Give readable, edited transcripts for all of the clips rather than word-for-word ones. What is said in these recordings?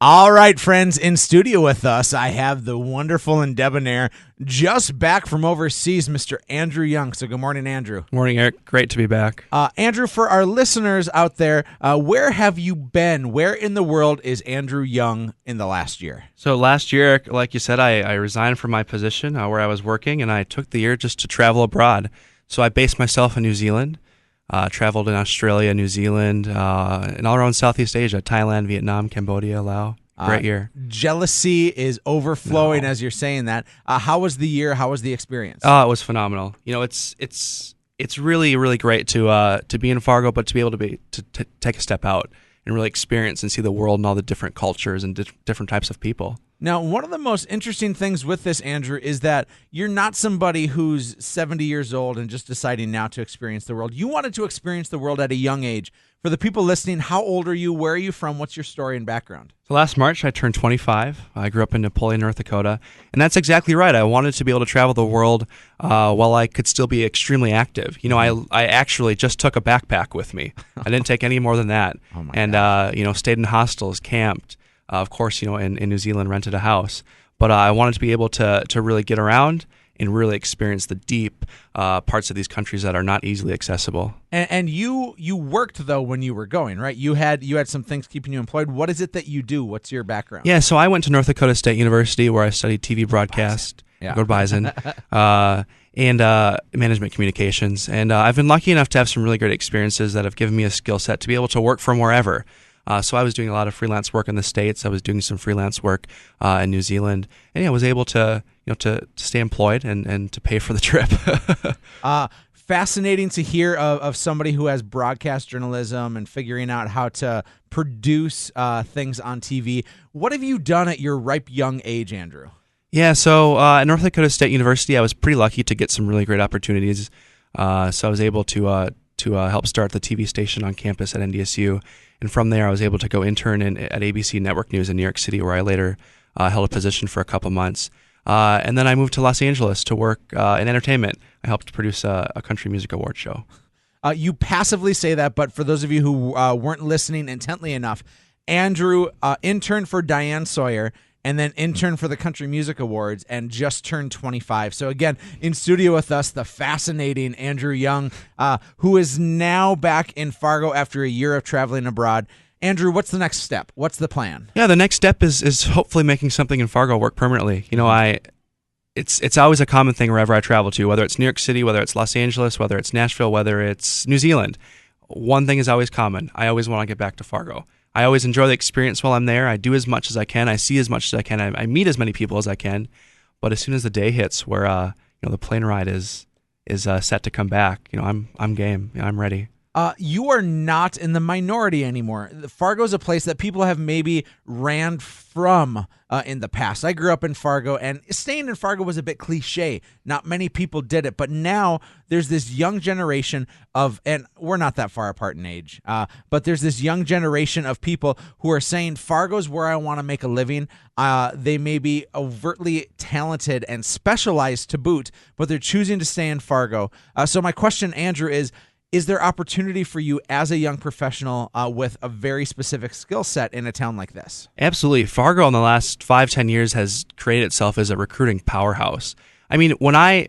All right, friends, in studio with us, I have the wonderful and debonair, just back from overseas, Mr. Andrew Young. So good morning, Andrew. Morning, Eric. Great to be back. Andrew, for our listeners out there, where have you been? Where in the world is Andrew Young in the last year? So last year, Eric, like you said, I resigned from my position where I was working, and I took the year just to travel abroad. So I based myself in New Zealand. Traveled in Australia, New Zealand, and all around Southeast Asia, Thailand, Vietnam, Cambodia, Laos. Great year. Jealousy is overflowing as you're saying that. How was the year? How was the experience? Oh, it was phenomenal. You know, it's really, really great to be in Fargo, but to be able to take a step out and really experience and see the world and all the different cultures and different types of people. Now, one of the most interesting things with this, Andrew, is that you're not somebody who's 70 years old and just deciding now to experience the world. You wanted to experience the world at a young age. For the people listening, how old are you? Where are you from? What's your story and background? So last March, I turned 25. I grew up in Napoleon, North Dakota. And that's exactly right. I wanted to be able to travel the world while I could still be extremely active. You know, I actually just took a backpack with me. I didn't take any more than that. Oh my And, stayed in hostels, camped. Of course, in New Zealand, rented a house. But I wanted to be able to really get around and really experience the deep parts of these countries that are not easily accessible. And you worked, though, when you were going, right? You had some things keeping you employed. What is it that you do? What's your background? Yeah, so I went to North Dakota State University where I studied TV broadcast, Yeah. Go Bison, and management communications. And I've been lucky enough to have some really great experiences that have given me a skill set to be able to work from wherever. So I was doing a lot of freelance work in the States. I was doing some freelance work in New Zealand, and I was able to stay employed and to pay for the trip. Fascinating to hear of somebody who has broadcast journalism and figuring out how to produce things on TV. What have you done at your ripe young age, Andrew? Yeah, so at North Dakota State University, I was pretty lucky to get some really great opportunities. So I was able to help start the TV station on campus at NDSU. And from there, I was able to go intern at ABC Network News in New York City, where I later held a position for a couple months. And then I moved to Los Angeles to work in entertainment. I helped produce a country music award show. You passively say that, but for those of you who weren't listening intently enough, Andrew interned for Diane Sawyer and then interned for the Country Music Awards and just turned 25. So again, in studio with us, the fascinating Andrew Young, who is now back in Fargo after a year of traveling abroad. Andrew, what's the next step? What's the plan? Yeah, the next step is hopefully making something in Fargo work permanently. You know, it's always a common thing wherever I travel to, whether it's New York City, whether it's Los Angeles, whether it's Nashville, whether it's New Zealand. One thing is always common. I always want to get back to Fargo. I always enjoy the experience while I'm there. I do as much as I can. I see as much as I can. I meet as many people as I can. But as soon as the day hits where the plane ride is set to come back, I'm game. I'm ready. You are not in the minority anymore. Fargo is a place that people have maybe ran from in the past. I grew up in Fargo, and staying in Fargo was a bit cliche. Not many people did it, but now there's this young generation and we're not that far apart in age, but there's this young generation of people who are saying Fargo's where I want to make a living. They may be overtly talented and specialized to boot, but they're choosing to stay in Fargo. So my question, Andrew, is there opportunity for you as a young professional with a very specific skill set in a town like this? Absolutely. Fargo in the last 5-10 years has created itself as a recruiting powerhouse. I mean, when I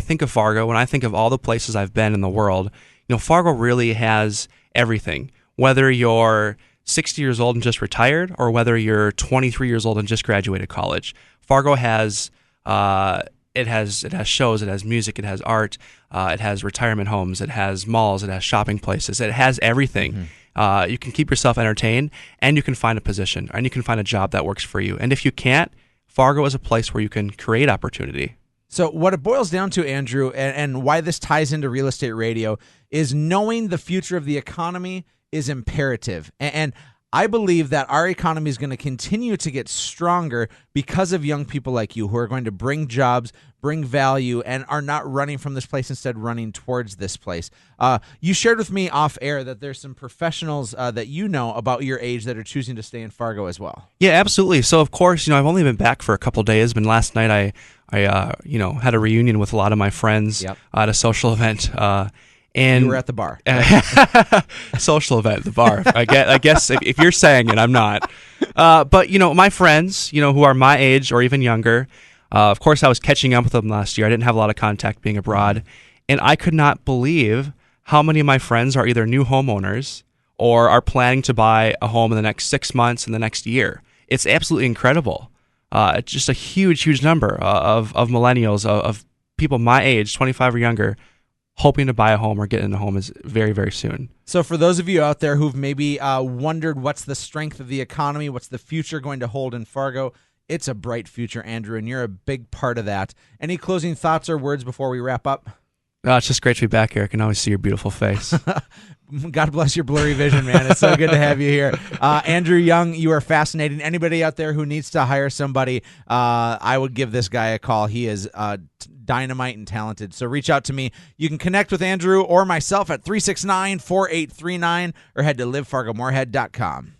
think of Fargo, when I think of all the places I've been in the world, Fargo really has everything. Whether you're 60 years old and just retired, or whether you're 23 years old and just graduated college, Fargo has It has shows, it has music, it has art, it has retirement homes, it has malls, it has shopping places, it has everything. Mm-hmm. You can keep yourself entertained, and you can find a position, and you can find a job that works for you. And if you can't, Fargo is a place where you can create opportunity. So what it boils down to, Andrew, and why this ties into real estate radio, is knowing the future of the economy is imperative. And I believe that our economy is going to continue to get stronger because of young people like you who are going to bring jobs, bring value, and are not running from this place, instead running towards this place. You shared with me off air that there's some professionals that you know about your age that are choosing to stay in Fargo as well. Yeah, absolutely. So of course, I've only been back for a couple of days, but last night I had a reunion with a lot of my friends. Yep. At a social event. And you were at the bar. Social event at the bar. I guess if you're saying it, I'm not. But my friends, who are my age or even younger, of course, I was catching up with them last year. I didn't have a lot of contact being abroad, and I could not believe how many of my friends are either new homeowners or are planning to buy a home in the next 6 months and the next year. It's absolutely incredible. It's just a huge number of millennials, of people my age, 25 or younger, hoping to buy a home or get in a home is very, very soon. So for those of you out there who've maybe wondered what's the strength of the economy, what's the future going to hold in Fargo, it's a bright future, Andrew, and you're a big part of that. Any closing thoughts or words before we wrap up? It's just great to be back, Eric, and always see your beautiful face. God bless your blurry vision, man. It's so good to have you here. Andrew Young, you are fascinating. Anybody out there who needs to hire somebody, I would give this guy a call. He is dynamite and talented. So reach out to me. You can connect with Andrew or myself at 369-4839 or head to livefargomoorhead.com.